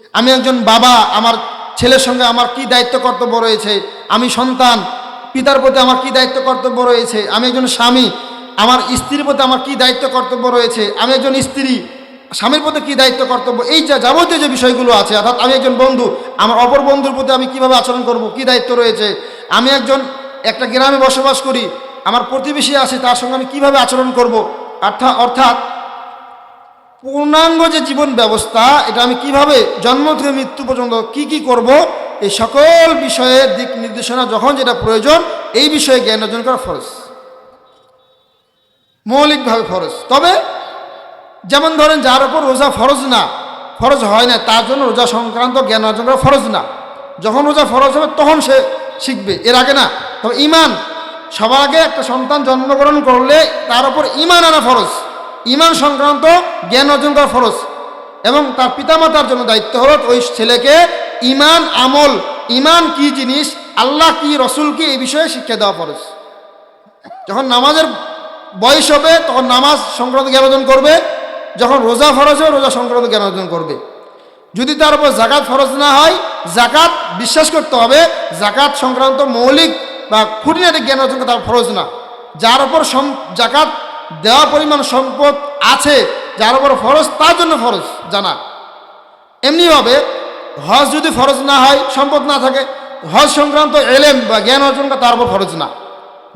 আমি একজন বাবা, আমার ছেলের সঙ্গে আমার কি দায়িত্ব কর্তব্য রয়েছে, আমি সন্তান, পিতার প্রতি আমার কি দায়িত্ব কর্তব্য রয়েছে, আমি একজন স্বামী, আমার স্ত্রীর প্রতি আমার কি দায়িত্ব কর্তব্য রয়েছে, আমি একজন স্ত্রী, স্বামীর প্রতি কী দায়িত্ব কর্তব্য, এই যা যাবতীয় যে বিষয়গুলো আছে, অর্থাৎ আমি একজন বন্ধু, আমার অপর বন্ধুর প্রতি আমি কীভাবে আচরণ করব, কী দায়িত্ব রয়েছে, আমি একটা গ্রামে বসবাস করি, আমার প্রতিবেশী আছে, তার সঙ্গে আমি কীভাবে আচরণ করব, অর্থাৎ পূর্ণাঙ্গ যে জীবন ব্যবস্থা, এটা আমি কিভাবে জন্ম থেকে মৃত্যু পর্যন্ত কি করব, এই সকল বিষয়ের দিক নির্দেশনা যখন যেটা প্রয়োজন, এই বিষয়ে জ্ঞান অর্জন করা ফরজ, মৌলিকভাবে ফরজ। তবে যেমন ধরেন যার উপর রোজা ফরজ হয় না, তার জন্য রোজা সংক্রান্ত জ্ঞান অর্জন করা ফরজ না। যখন রোজা ফরজ হবে তখন সে শিখবে, এর আগে না। তবে ঈমান, সবার আগে একটা সন্তান জন্মগ্রহণ করলে তার উপর ঈমান আনা ফরজ, ঈমান সংক্রান্ত জ্ঞান অর্জন করা ফরজ। এবং তার পিতামাতার জন্য দায়িত্ব হলো ওই ছেলেকে ঈমান আমল, ঈমান কি জিনিস, আল্লাহ কি, রসুল কি, এই বিষয়ে শিক্ষা দেওয়া ফরজ। যখন নামাজের বয়স হবে তখন নামাজ সংক্রান্ত জ্ঞান অর্জন করবে, যখন রোজা ফরজ হবে রোজা সংক্রান্ত জ্ঞান অর্জন করবে। যদি তার উপর জাকাত ফরজ না হয়, জাকাত বিশ্বাস করতে হবে, জাকাত সংক্রান্ত মৌলিক বা খুঁটিনাটি জ্ঞান অর্জন তার ফরজ না। যার উপর জাকাত দেওয়া পরিমাণ সম্পদ আছে, যার উপর ফরজ, তার জন্য ফরজ জানা। এমনিভাবে হজ যদি ফরজ না হয়, সম্পদ না থাকে, হজ সংক্রান্ত এলেম বা জ্ঞান অর্জন তার উপর ফরজ না।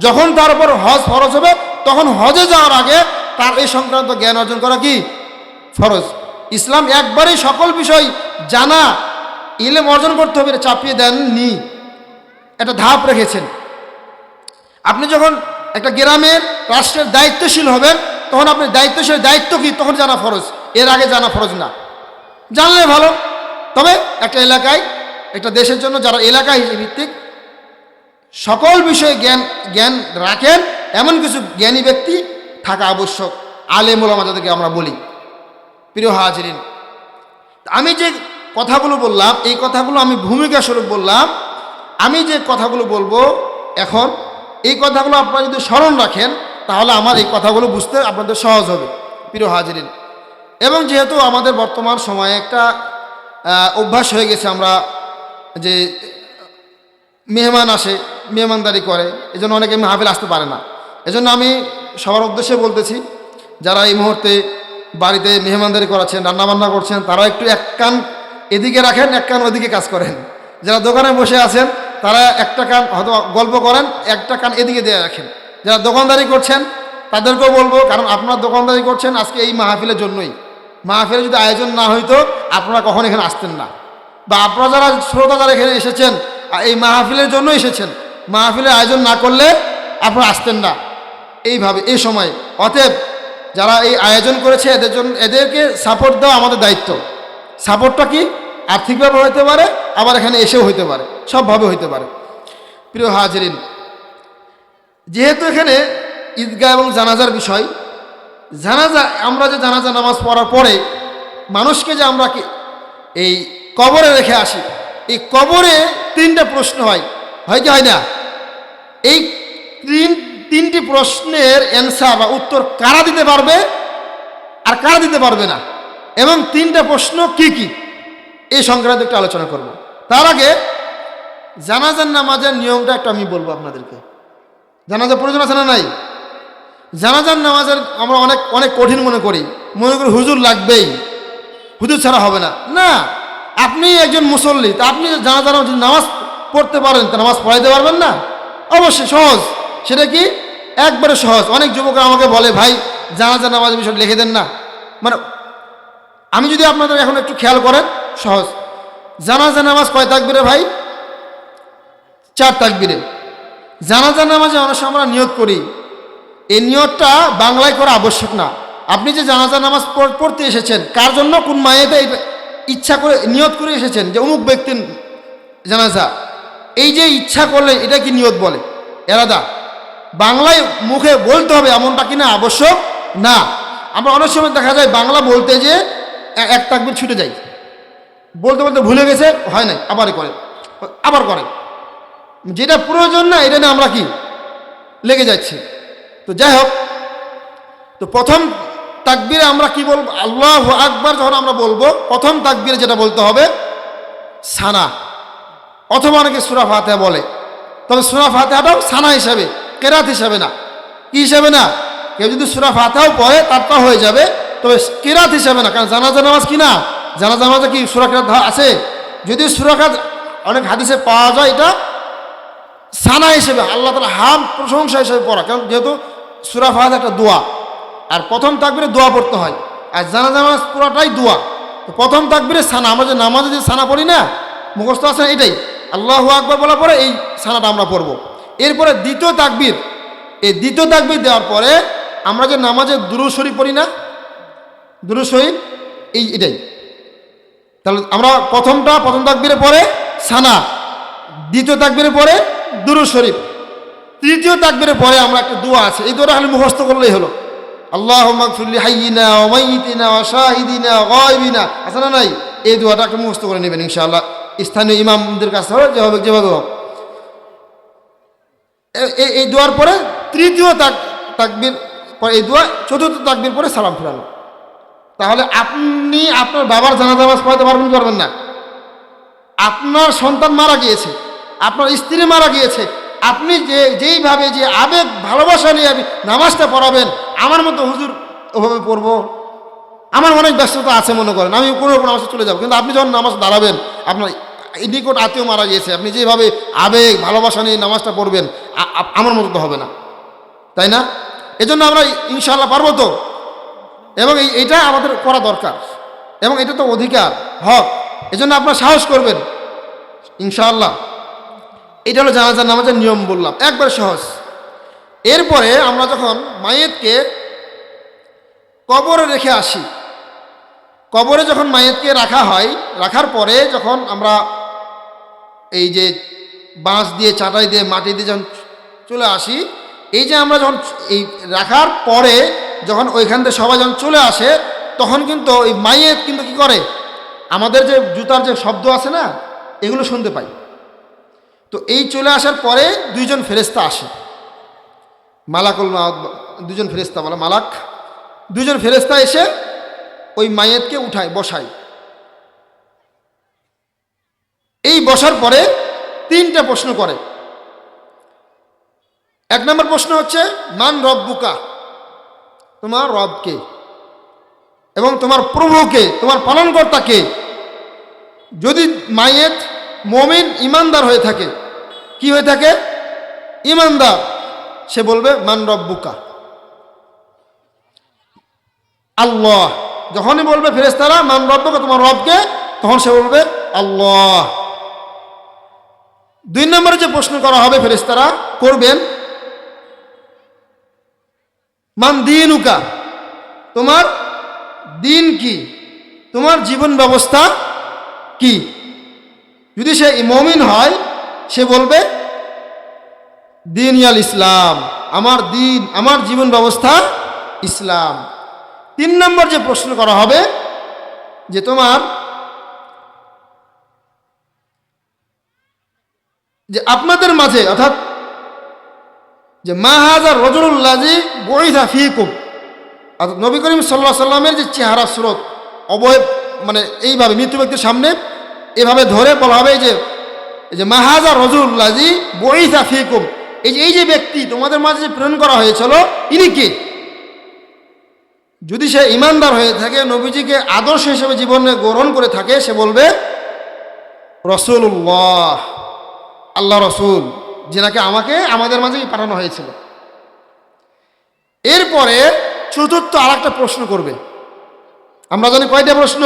যখন তার উপর হজ ফরজ হবে তখন হজে যাওয়ার আগে তার এই সংক্রান্ত জ্ঞান অর্জন করা কি ফরজ। ইসলাম একবারেই সকল বিষয় জানা, ইলম অর্জন করতে হবে এটা চাপিয়ে দেননি, একটা ধাপ রেখেছেন। আপনি যখন একটা গ্রামের রাষ্ট্রের দায়িত্বশীল হবেন তখন আপনি দায়িত্বশীল দায়িত্ব কি তখন জানা ফরজ, এর আগে জানা ফরজ না। জানলে ভালো। তবে একটা এলাকায়, একটা দেশের জন্য যারা এলাকায় ভিত্তিক সকল বিষয়ে জ্ঞান রাখেন এমন কিছু জ্ঞানী ব্যক্তি থাকা আবশ্যক, আলেম ওলামা যাদেরকে আমরা বলি। প্রিয় হাজিরিন, আমি যে কথাগুলো বললাম এই কথাগুলো আমি ভূমিকা স্বরূপ বললাম। আমি যে কথাগুলো বলবো এখন, এই কথাগুলো আপনারা যদি স্মরণ রাখেন তাহলে আমার এই কথাগুলো বুঝতে আপনাদের সহজ হবে। প্রিয় হাজিরিন, এবং যেহেতু আমাদের বর্তমান সময়ে একটা অভ্যাস হয়ে গেছে, আমরা যে মেহমান আসে, মেহমানদারি করে, এজন্য অনেকে মাহফিল আসতে পারে না। এজন্য আমি সবার উদ্দেশ্যে বলতেছি, যারা এই মুহূর্তে বাড়িতে মেহমানদারি করাচ্ছেন, রান্নাবান্না করছেন, তারা একটু এক কান এদিকে রাখেন, এক কান ওদিকে কাজ করেন। যারা দোকানে বসে আছেন তারা একটা কান হয়তো গল্প করেন, একটা কান এদিকে দিয়ে রাখেন। যারা দোকানদারি করছেন তাদেরকেও বলবো, কারণ আপনারা দোকানদারি করছেন আজকে এই মাহফিলের জন্যই। মাহফিলে যদি আয়োজন না হইতো আপনারা কখন এখানে আসতেন না। বা আপনারা যারা শ্রোতা যারা এখানে এসেছেন এই মাহফিলের জন্য এসেছেন, মাহফিলের আয়োজন না করলে আপনারা আসতেন না এইভাবে এই সময়। অতএব যারা এই আয়োজন করেছে এদেরকে সাপোর্ট দেওয়া আমাদের দায়িত্ব। সাপোর্টটা কি, আর্থিকভাবে হইতে পারে, আবার এখানে এসেও হইতে পারে, সবভাবে হইতে পারে। প্রিয় হাজিরিন, যেহেতু এখানে ঈদগাহ এবং জানাজার বিষয়, জানাজা, আমরা যে জানাজা নামাজ পড়ার পরে মানুষকে যে আমরা এই কবরে রেখে আসি, এই কবরে তিনটা প্রশ্ন হয় কি হয় না? এই তিনটি প্রশ্নের অ্যান্সার বা উত্তর কারা দিতে পারবে আর কারা দিতে পারবে না, এবং তিনটা প্রশ্ন কি কি, এই সংক্রান্ত একটু আলোচনা করব। তার আগে জানাজার নামাজের নিয়মটা একটা আমি বলবো আপনাদেরকে। জানাজার প্রয়োজন আছে না নাই? জানাজার নামাজের আমরা অনেক কঠিন মনে করি হুজুর লাগবেই, হুজুর ছাড়া হবে না। না, আপনি একজন মুসল্লি, তা আপনি জানাজার নামাজ পড়তে পারেন, তা নামাজ পড়াইতে পারবেন না? অবশ্যই সহজ। সেটা কি? একবারে সহজ। অনেক যুবকরা আমাকে বলে, ভাই জানাজার নামাজের বিষয়টা লিখে দেন না। মানে আমি যদি আপনাদের এখন একটু খেয়াল করেন, সহজ। জানাজা নামাজ কয় তাকবীরে ভাই? 4 তাকবীরে। জানাজা নামাজে অনেক সময় আমরা নিয়ত করি, এই নিয়তটা বাংলায় করা আবশ্যক না। আপনি যে জানাজা নামাজ পড়তে এসেছেন, কার জন্য, কোন মায়েতে ইচ্ছা করে নিয়ত করে এসেছেন যে অমুক ব্যক্তির জানাজা, এই যে ইচ্ছা করলে এটা কি নিয়ত বলে? এরাদা বাংলায় মুখে বলতে হবে এমনটা কিনা আবশ্যক না। আমরা অনেক সময় দেখা যায় বাংলা বলতে যে এক তাকবীর ছুটে যাই, বলতে বলতে ভুলে গেছে, হয় নাই, আবার করে, যেটা প্রয়োজন না এটা নিয়ে আমরা কি লেগে যাচ্ছি। তো যাই হোক, তো প্রথম তাকবীরে আমরা কি বলবো? আল্লাহু আকবার যখন আমরা বলবো, প্রথম তাকবীরে যেটা বলতে হবে সানা, অথবা অনেকে সূরা ফাতিহা বলে, তবে সূরা ফাতিহাটাও সানা হিসাবে, কেরাত হিসাবে না। কি হিসাবে না? কেউ যদি সূরা ফাতিহাও পড়ে তারটা হয়ে যাবে, তবে কেরাত হিসাবে না। কারণ জানাজা নামাজ কি না, জানাজা নামাজে কি সূরা কেরাত আছে? যদি সূরা কেরাত অনেক হাদিসে পাওয়া যায়, এটা সানা হিসেবে আল্লাহ তাআলা হাম প্রশংসা হিসেবে পড়া, কারণ যেহেতু সূরা ফাতিহা একটা দোয়া, আর প্রথম তাকবীরে দোয়া পড়তে হয়, আর জানাজা নামাজ পুরাটাই দোয়া। তো প্রথম তাকবীরে সানা, আমরা যে নামাজে যে সানা পড়ি না, মুখস্থ আছে এটাই, আল্লাহু আকবার বলার পরে এই সানাটা আমরা পড়ব। এরপরে দ্বিতীয় তাকবীর, এই দ্বিতীয় তাকবীর দেওয়ার পরে আমরা যে নামাজে দুরূদ শরীফ পড়ি না, দুরূদ শরীফ এটাই। তাহলে আমরা প্রথম তাকবীরে পরে সানা, দ্বিতীয় তাকবীরে পরে দুরূদ শরীফ, তৃতীয় তাকবীরে পরে আমরা একটা দোয়া আছে, এই দোয়াটা খালি মুখস্থ করলেই হলো। আল্লাহুম্মা গফির লি হাইয়িনা ওয়া মাইয়িতিনা ওয়া শাহিদিনা ওয়া গায়বিনা, আছে না নাই? এই দোয়াটা একটু মুখস্থ করে নেবেন ইনশাআল্লাহ, স্থানীয় ইমামদের কাছে হবে যেভাবে হোক। এই দোয়ার পরে তৃতীয় তাকবীর পরে এই দোয়া, চতুর্থ তাকবীর পরে সালাম ফিরানো। তাহলে আপনি আপনার বাবার জানাজা নামাজ পড়াতে পারবেন না? আপনার সন্তান মারা গিয়েছে, আপনার স্ত্রী মারা গিয়েছে, আপনি যেইভাবে যে আবেগ ভালোবাসা নিয়ে আপনি নামাজটা পড়াবেন, আমার মতো হুজুর ওভাবে পড়বো, আমার অনেক ব্যস্ততা আছে মনে করেন, আমি কোনো নামাজে চলে যাবো, কিন্তু আপনি যখন নামাজ দাঁড়াবেন, আপনার নিকট আত্মীয় মারা গিয়েছে, আপনি যেভাবে আবেগ ভালোবাসা নিয়ে নামাজটা পড়বেন, আমার মতো তো হবে না, তাই না? এজন্য আমরা ইনশাআল্লাহ পারবো তো, এবং এইটা আমাদের করা দরকার, এবং এটা তো অধিকার, হক। এজন্য আপনারা সাহস করবেন ইনশাআল্লাহ। এটা হলো জানাজা নামাজের নিয়ম, বললাম একবার সহজ। এরপরে আমরা যখন মাইয়েতকে কবরে রেখে আসি, কবরে যখন মাইয়েতকে রাখা হয়, রাখার পরে যখন আমরা এই যে বাঁশ দিয়ে, চাটাই দিয়ে, মাটি দিয়ে যখন চলে আসি, এই যে আমরা যখন এই রাখার পরে যখন ওইখান থেকে সবাই যখন চলে আসে, তখন কিন্তু ওই মাইয়েত কিন্তু কি করে, আমাদের যে জুতার যে শব্দ আছে না, এগুলো শুনতে পাই। তো এই চলে আসার পরে দুইজন ফেরেশতা আসে, মালাকুল মাউত, দুজন ফেরেশতা বলে মালাক, দুজন ফেরেশতা এসে ওই মাইয়েতকে উঠায়, বসায়। এই বসার পরে তিনটা প্রশ্ন করে। এক নম্বর প্রশ্ন হচ্ছে মান রব্বুকা, তোমার রব কে, এবং তোমার প্রভুকে, তোমার পালনকর্তা কে। যদি মাইয়েত মুমিন ইমানদার হয়ে থাকে, কি হয়ে থাকে? ইমানদার, সে বলবে মান রব্বুকা, আল্লাহ। যখনই বলবে ফেরেশতারা মান রব্বুকা, তোমার রবকে, তখন সে বলবে আল্লাহ। দুই নম্বরে যে প্রশ্ন করা হবে ফেরেশতারা করবেন, মান দীনুকা, তোমার দিন কি, তোমার জীবন ব্যবস্থা কি। যদি সে মুমিন হয়, সে বলবে দিন ইয়াল ইসলাম, আমার দিন, আমার জীবন ব্যবস্থা ইসলাম। তিন নম্বর যে প্রশ্ন করা হবে যে তোমার যে আপনাদের মাঝে, অর্থাৎ যে মা হাযা রাজুলুল্লাযী বুইসা ফীকুম, অর্থাৎ নবী করিম সাল্লাল্লাহু আলাইহি সাল্লামের যে চেহারা সুরত, অবয়ব, মানে এইভাবে মৃত্যু ব্যক্তির সামনে এভাবে ধরে বলা হবে যে মা হাযা রাজুলুল্লাযী বুইসা ফীকুম, এই যে ব্যক্তি তোমাদের মাঝে যে প্রেরণ করা হয়েছিল, ইনি কে। যদি সে ইমানদার হয়ে থাকে, নবীজিকে আদর্শ হিসেবে জীবনে গ্রহণ করে থাকে, সে বলবে রাসূলুল্লাহ, আল্লাহ রসুল, যেনাকে আমাদের মাঝে পাঠানো হয়েছিল। এরপরে চতুর্থ আর একটা প্রশ্ন করবে। আমরা জানি কয়টা প্রশ্ন?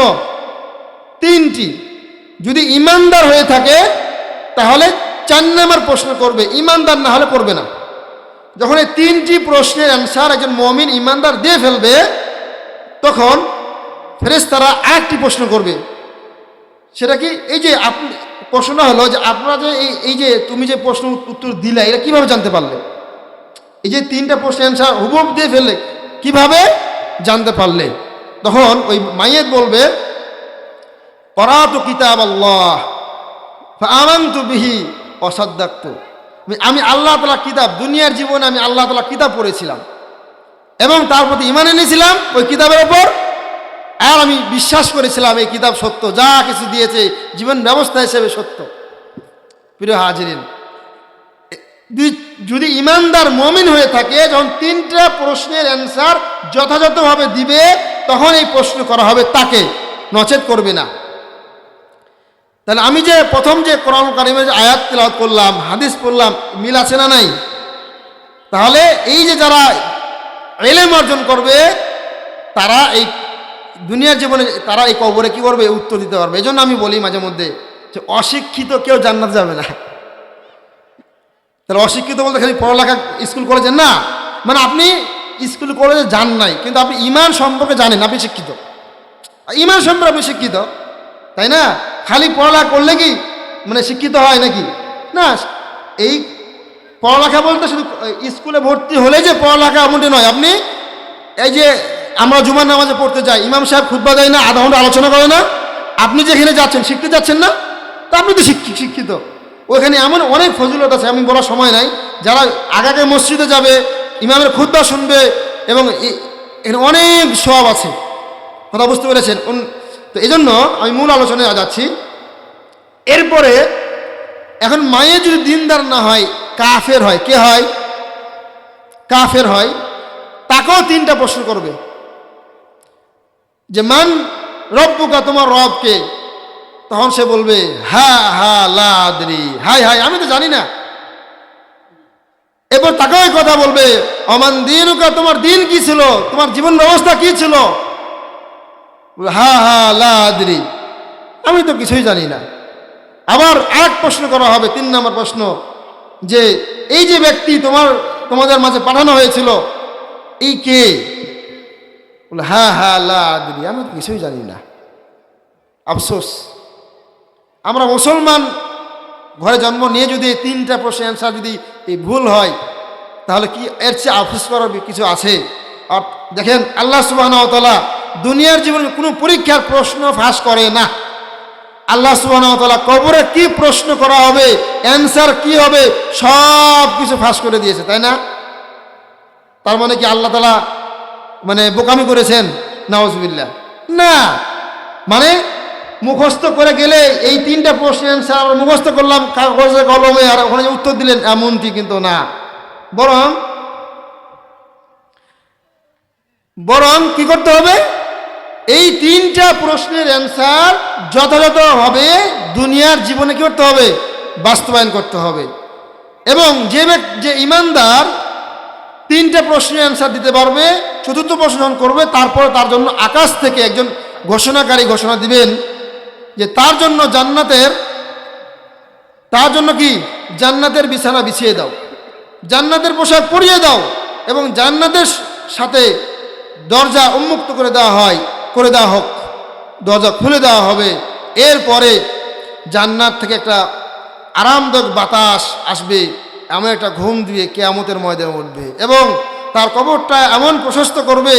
তিনটি। যদি ইমানদার হয়ে থাকে তাহলে 4 নম্বর প্রশ্ন করবে, ইমানদার না হলে করবে না। যখন এই তিনটি প্রশ্নের অ্যান্সার একজন মুমিন ইমানদার দিয়ে ফেলবে, তখন ফেরেশতারা আরেকটি প্রশ্ন করবে। সেটা কি? এই যে প্রশ্নটা হলো যে আপনারা যে এই যে তুমি যে প্রশ্ন উত্তর দিলে, এটা কিভাবে জানতে পারলে? এই যে তিনটা প্রশ্নের অ্যান্সার হুবহু দিয়ে ফেললে, কিভাবে জানতে পারলে? তখন ওই মাইয়েত বলবে করাতু কিতাব আল্লাহ ফাআমানতু বিহি ওয়া সাদ্দাকতু, আমি আল্লাহ তাআলা কিতাব, দুনিয়ার জীবনে আমি আল্লাহ তাআলা কিতাব পড়েছিলাম, এবং তার প্রতি ঈমান এনেছিলাম ওই কিতাবের ওপর, আর আমি বিশ্বাস করেছিলাম এই কিতাব সত্য, যা কিছু দিয়েছে জীবন ব্যবস্থা হিসেবে সত্য। প্রিয় হাজিরিন, যদি ইমানদার মুমিন হয়ে থাকে, যখন তিনটা প্রশ্নের অ্যান্সার যথাযথভাবে দিবে তখন এই প্রশ্ন করা হবে তাকে, নচেত করবে না। তাহলে আমি যে প্রথম যে কোরআন কারিমের আয়াত তেলাওয়াত করলাম, হাদিস পড়লাম, মিল আছে না নাই? তাহলে এই যে যারা ইলম অর্জন করবে তারা এই দুনিয়ার জীবনে তারা এই কবরে কি করবে? উত্তর দিতে পারবে। এই জন্য আমি বলি মাঝে মধ্যে যে অশিক্ষিত কেউ জান্নাত যাবে না। তাহলে অশিক্ষিত বলতে খালি পড়ালেখা স্কুল কলেজে না, মানে আপনি স্কুল কলেজে যান নাই কিন্তু আপনি ঈমান সম্পর্কে জানেন, আপনি শিক্ষিত। ঈমান সম্পর্কে আপনি শিক্ষিত, তাই না? খালি পড়ালেখা করলে কি মানে শিক্ষিত হয় নাকি? না, এই পড়ালেখা বলতে শুধু স্কুলে ভর্তি হলে যে পড়ালেখা এমনটি নয়। আপনি এই যে আমরা জুমার নামাজে পড়তে যাই, ইমাম সাহেব খুতবা দেয় না, আধা ঘন্টা আলোচনা করে না, আপনি যেখানে যাচ্ছেন শিখতে যাচ্ছেন না, তা আপনি তো শিক্ষিত। ওইখানে এমন অনেক ফজিলত আছে, আমি বলার সময় নাই। যারা আগাকে মসজিদে যাবে, ইমামের খুতবা শুনবে, এবং এখানে অনেক সওয়াব আছে। কথা বুঝতে পেরেছেন? তো এই জন্য আমি মূল আলোচনায় যাচ্ছি। এরপরে এখন মায়ে যদি দিনদার না হয়, কাফের হয়, কে হয়? কাফের হয়, তাকেও তিনটা প্রশ্ন করবে যে মান রব্বুকা, তোমার রবকে? তখন সে বলবে হা হা লা আদরি, হাই হাই আমি তো জানি না। এরপর তাকেও কথা বলবে অমান দিনুকা, তোমার দিন কি ছিল, তোমার জীবন ব্যবস্থা কি ছিল? হা হা লা আদরি, আমি তো কিছুই জানি না। আবার এক প্রশ্ন করা হবে, 3 নম্বর প্রশ্ন, যে এই যে ব্যক্তি তোমাদের মাঝে পাঠানো হয়েছিল এই কে? বলে হা হা লা আদরি, আমি তো কিছুই জানি না। আফসোস, আমরা মুসলমান ঘরে জন্ম নিয়ে যদি এই 3টা প্রশ্নের অ্যান্সার যদি এই ভুল হয়, তাহলে কি এর চেয়ে আফসোস করার কিছু আছে? আর দেখেন, আল্লাহ সুবহানাহু ওয়া তাআলা দুনিয়ার জীবনে কোনো পরীক্ষার প্রশ্ন ফাঁস করে না। আল্লাহ সুবহানাহু ওয়া তাআলা কবরে কি প্রশ্ন করা হবে, অ্যান্সার কি হবে, সব কিছু ফাঁস করে দিয়েছে, তাই না? তার মানে কি আল্লাহ তাআলা মানে বোকামি করেছেন? নাউজুবিল্লাহ, না। মানে মুখস্থ করে গেলে এই 3টা প্রশ্নের অ্যান্সার আমরা মুখস্থ করলাম কাগজে কলমে, আর ওখানে উত্তর দিলেন, এমনটি কিন্তু না। বরং কি করতে হবে? এই 3টা প্রশ্নের অ্যান্সার যথাযথভাবে দুনিয়ার জীবনে কি করতে হবে? বাস্তবায়ন করতে হবে। এবং যে ইমানদার 3টা প্রশ্নের অ্যান্সার দিতে পারবে, 4র্থ প্রশ্ন যখন করবে, তারপরে তার জন্য আকাশ থেকে একজন ঘোষণাকারী ঘোষণা দিবেন যে তার জন্য কি জান্নাতের বিছানা বিছিয়ে দাও, জান্নাতের পোশাক পরিয়ে দাও, এবং জান্নাতের সাথে দরজা উন্মুক্ত করে দেওয়া হোক, দরজা খুলে দেওয়া হবে। এরপরে জান্নাত থেকে একটা আরামদায়ক বাতাস আসবে, এমন একটা ঘুম দিয়ে কিয়ামতের ময়দানে উঠবে, এবং তার কবরটা এমন প্রশস্ত করবে,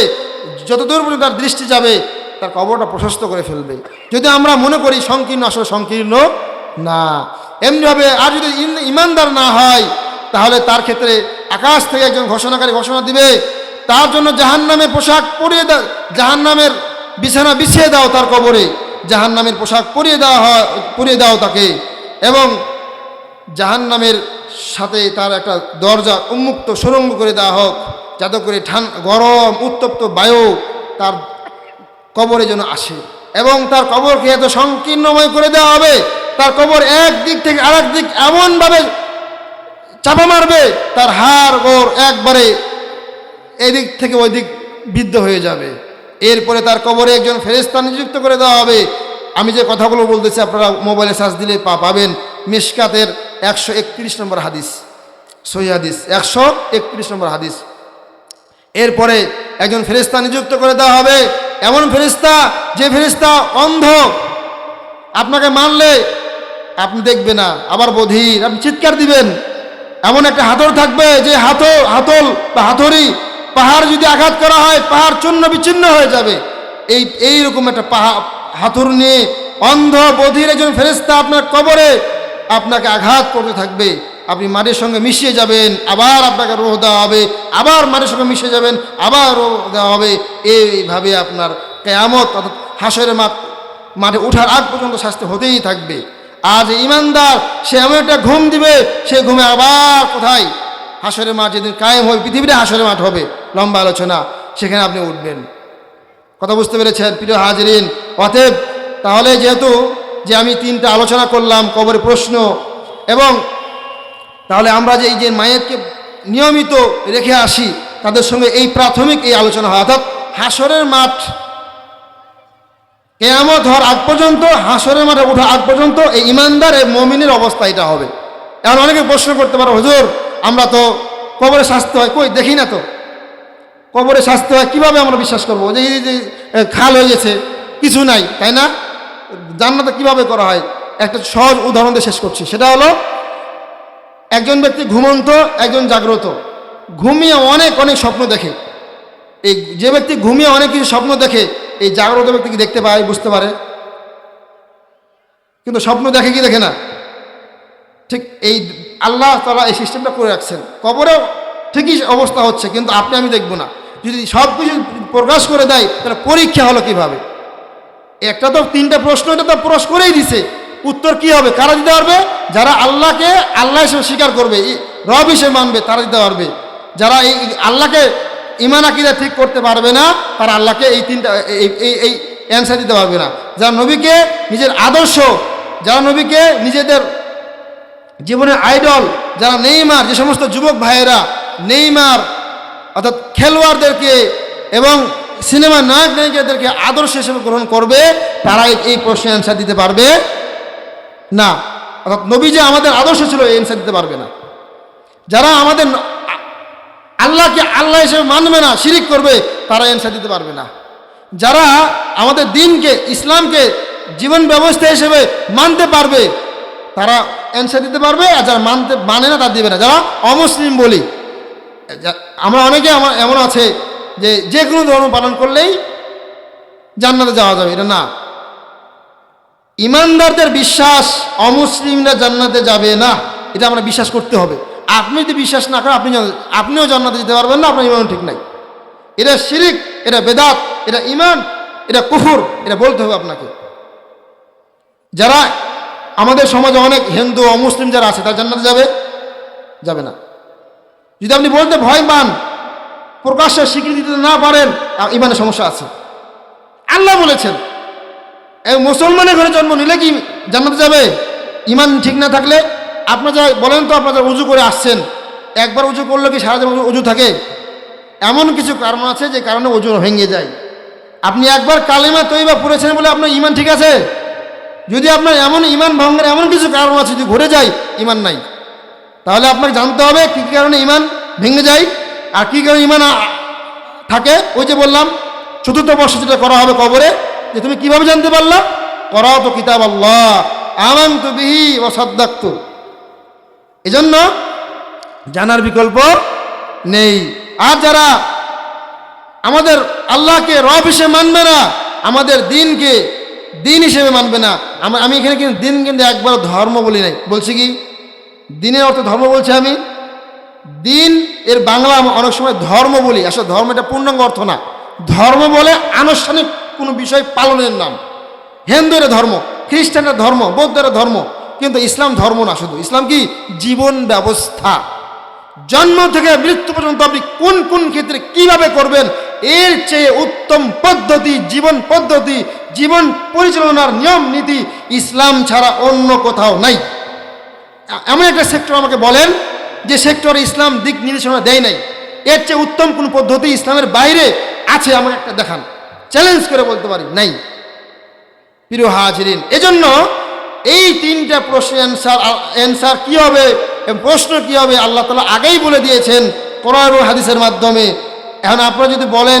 যতদূর পর্যন্ত তার দৃষ্টি যাবে তার কবরটা প্রশস্ত করে ফেলবে। যদি আমরা মনে করি সংকীর্ণ, আসলে সংকীর্ণ না। এমনিভাবে আর যদি ইমানদার না হয়, তাহলে তার ক্ষেত্রে আকাশ থেকে একজন ঘোষণাকারী ঘোষণা দিবে, তার জন্য জাহান্নামের পোশাক পরিয়ে দাও, জাহান্নামের বিছানা বিছিয়ে দাও, তার কবরে জাহান্নামের পোশাক পরিয়ে দাও তাকে, এবং জাহান্নামের সাথে তার একটা দরজা উন্মুক্ত সুড়ঙ্গ করে দেওয়া হোক, যাতে করে গরম উত্তপ্ত বায়ু তার কবরে যেন আসে, এবং তার কবরকে এত সংকীর্ণময় করে দেওয়া হবে, তার কবর এক দিক থেকে আরেক দিক এমনভাবে চাপা মারবে, তার হাড় গোড় একবারে এদিক থেকে ওই দিক বিদ্ধ হয়ে যাবে। এরপরে তার কবরে একজন ফেরেশতা নিযুক্ত করে দেওয়া হবে। আমি যে কথাগুলো বলতেছি আপনারা মোবাইলে সার্চ দিলে পাবেন। মিশকাতের 131 নম্বর হাদিস, সহিহ হাদিস, 131 নম্বর হাদিস। এরপরে একজন ফেরেশতা নিযুক্ত করে দেওয়া হবে, এমন ফেরেশতা যে ফেরেশতা অন্ধ, আপনাকে মারলে আপনি দেখবে না, আবার বধির, আপনি চিৎকার দিবেন। এমন একটা হাতল থাকবে, যে হাতল বা হাতুড়ি পাহাড় যদি আঘাত করা হয়, পাহাড় চূর্ণ বিচ্ছিন্ন হয়ে যাবে। এইরকম একটা হাতুড় নিয়ে অন্ধ বধির একজন ফেরেশতা আপনার কবরে আপনাকে আঘাত করতে থাকবে। আপনি মাটির সঙ্গে মিশিয়ে যাবেন, আবার আপনাকে রূহ দেওয়া হবে, আবার মাটির সঙ্গে মিশে যাবেন, আবার রূহ দেওয়া হবে। এইভাবে আপনার কিয়ামত অর্থাৎ হাসরের মাঠে ওঠার আগ পর্যন্ত শাস্তি হতেই থাকবে। আজ ইমানদার সে এমন একটা ঘুম দিবে, সে ঘুমে আবার কোথায় হাসরের মাঠ যেদিন কায়েম হবে, পৃথিবীতে হাসরের মাঠ হবে, লম্বা আলোচনা, সেখানে আপনি উঠবেন। কথা বুঝতে পেরেছেন প্রিয় হাজিরিন? অতএব তাহলে যেহেতু যে আমি তিনটা আলোচনা করলাম, কবরের প্রশ্ন, এবং তাহলে আমরা যে এই যে মায়েরকে নিয়মিত রেখে আসি, তাদের সঙ্গে এই প্রাথমিক এই আলোচনা হয়, অর্থাৎ হাসরের মাঠ কিয়ামত হওয়ার আগ পর্যন্ত, হাসরের মাঠে ওঠার আগ পর্যন্ত এই ইমানদার এই মুমিনের অবস্থা এটা হবে। এখন অনেকে প্রশ্ন করতে পারো, হুজুর আমরা তো কবরে শাস্তি হয়, কই দেখি না তো, কবরে শাস্তি হয় কীভাবে আমরা বিশ্বাস করবো? যে এই যে খাল হয়ে গেছে, কিছু নাই, তাই না? জান্নাতে কিভাবে করা হয়? একটা সহজ উদাহরণ দিয়ে শেষ করছি। সেটা হলো, একজন ব্যক্তি ঘুমন্ত, একজন জাগ্রত। ঘুমিয়ে অনেক অনেক স্বপ্ন দেখে। এই যে ব্যক্তি ঘুমিয়ে অনেক কিছু স্বপ্ন দেখে, এই জাগ্রত ব্যক্তি কি দেখতে পায়, বুঝতে পারে, কিন্তু স্বপ্ন দেখে কি দেখে না। ঠিক এই আল্লাহ তাআলা এই সিস্টেমটা করে রাখছেন। কবরেও ঠিকই অবস্থা হচ্ছে, কিন্তু আপনি আমি দেখব না। যদি সব কিছু প্রকাশ করে দেয়, তাহলে পরীক্ষা হলো কিভাবে? একটা তো তিনটা প্রশ্ন, এটা তো প্রকাশ করেই দিছে, উত্তর কি হবে? কারা দিতে পারবে? যারা আল্লাহকে আল্লাহ হিসেবে স্বীকার করবে, রব হিসেবে মানবে, তারা দিতে পারবে। যারা এই আল্লাহকে ঈমান আকীদা ঠিক করতে পারবে না, তারা আল্লাহকে এই তিনটা এই অ্যান্সার দিতে পারবে না। যারা নবীকে নিজের আদর্শ, যারা নবীকে নিজেদের জীবনের আইডল, যারা নেইমার, যে সমস্ত যুবক ভাইয়েরা নেইমার অর্থাৎ খেলোয়াড়দেরকে এবং সিনেমার নায়ক নায়িকাদেরকে আদর্শ হিসেবে গ্রহণ করবে, তারা এই প্রশ্নের অ্যান্সার দিতে পারবে না। অর্থাৎ নবী যে আমাদের আদর্শ ছিল, এই অ্যান্সার দিতে পারবে না। যারা আমাদের আল্লাহকে আল্লাহ হিসেবে মানবে না, শিরিক করবে, তারা অ্যান্সার দিতে পারবে না। যারা আমাদের দিনকে, ইসলামকে জীবন ব্যবস্থা হিসেবে মানতে পারবে, তারা অ্যান্সার দিতে পারবে। আর যারা মানে না, তারা দিবে না। যারা অমুসলিম বলি, আমরা অনেকে এমন আছে যে যে কোনো ধর্ম পালন করলেই জান্নাতে যাওয়া যাবে, এটা না। ইমানদারদের বিশ্বাস অমুসলিমরা জান্নাতে যাবে না, এটা আমরা বিশ্বাস করতে হবে। আপনি যদি বিশ্বাস না করেন, আপনিও জান্নাতে যেতে পারবেন না, আপনার ইমান ঠিক নাই। এটা শিরিক, এটা বেদাত, এটা ইমান, এটা কুফর, এটা বলতে হবে আপনাকে। যারা আমাদের সমাজে অনেক হিন্দু অমুসলিম যারা আছে, তারা জান্নাতে যাবে না। যদি আপনি বলতে ভয় পান, প্রকাশ্যে স্বীকৃতি দিতে না পারেন, ইমানের সমস্যা আছে। আল্লাহ বলেছেন, এই মুসলমানের ঘরে জন্ম নিলে কি জান্নাতে যাবে? ইমান ঠিক না থাকলে? আপনারা যা বলেন তো, আপনারা উজু করে আসছেন, একবার উজু করলে কি সারা জীবন উজু থাকে? এমন কিছু কারণ আছে যে কারণে উজু ভেঙে যায়। আপনি একবার কালেমা তৈবা পড়েছেন বলে আপনার ইমান ঠিক আছে? যদি আপনার এমন ইমান ভঙ্গের এমন কিছু কারণ আছে, যদি ঘুরে যায়, ইমান নাই। তাহলে আপনাকে জানতে হবে কী কী কারণে ইমান ভেঙে যায় আর কী কারণে ইমান থাকে। ওই যে বললাম, চতুর্থ বর্ষ যেটা করা হবে কবরে, যে তুমি কিভাবে জানতে পারলা? করাতো কিতাব আল্লাহ আমানতু বিহি ওয়া সাদ্দাকতু। এজন্য জানার বিকল্প নেই। আর যারা আমাদের আল্লাহকে রব হিসেবে মানবে না, আমাদের দিনকে দিন হিসেবে মানবে না। আমি এখানে কিন্তু দিন কিন্তু একবার ধর্ম বলি নাই, বলছি কি দিনের অর্থ ধর্ম বলছি আমি। দিন এর বাংলা অনেক সময় ধর্ম বলি, আসলে ধর্ম এটা পূর্ণাঙ্গ অর্থ না। ধর্ম বলে আনুষ্ঠানিক কোনো বিষয় পালনের নাম। হিন্দুর ধর্ম, খ্রিস্টানের ধর্ম, বৌদ্ধের ধর্ম, কিন্তু ইসলাম ধর্ম না। শুধু ইসলাম কি জীবন ব্যবস্থা। জন্ম থেকে মৃত্যু পর্যন্ত আপনি কোন কোন ক্ষেত্রে কিভাবে করবেন, এর চেয়ে উত্তম পদ্ধতি, জীবন পদ্ধতি, জীবন পরিচালনার নিয়ম নীতি ইসলাম ছাড়া অন্য কোথাও নাই। এমন একটা সেক্টর আমাকে বলেন যে সেক্টরে ইসলাম দিক নির্দেশনা দেয় নাই, এর চেয়ে উত্তম কোন পদ্ধতি ইসলামের বাইরে আছে আমাকে একটা দেখান। চ্যালেঞ্জ করে বলতে পারি নাই। প্রিয় হাজিরিন, এজন্য এই তিনটা প্রশ্নের অ্যান্সার কী হবে, প্রশ্ন কী হবে, আল্লাহ তাআলা আগেই বলে দিয়েছেন কোরআন এবং হাদিসের মাধ্যমে। এখন আপনারা যদি বলেন,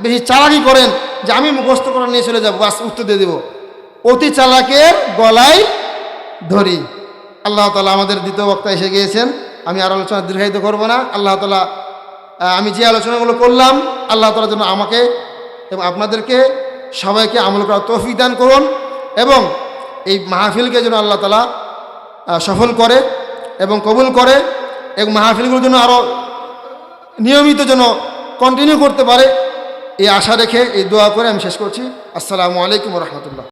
বেশি চালাকি করেন যে আমি মুখস্থ করে নিয়ে চলে যাবো, বাস উত্তর দিয়ে দেবো, অতি চালাকের গলায় ধরি। আল্লাহ তাআলা আমাদের দ্বিতীয় বক্তা এসে গিয়েছেন, আমি আর আলোচনা দীর্ঘায়িত করব না। আল্লাহ তাআলা আমি যে আলোচনাগুলো করলাম, আল্লাহ তাআলা যেন আমাকে এবং আপনাদেরকে সবাইকে আমল করার তৌফিক দান করুন এবং এই মাহফিলকে যেন আল্লাহ তাআলা সফল করে। এবং কবুল করে এবং মাহফিলগুলোর জন্য আরও নিয়মিত যেন কন্টিনিউ করতে পারে এই আশা রেখে এই দোয়া করে আমি শেষ করছি। আসসালামু আলাইকুম রহমতুল্লাহ।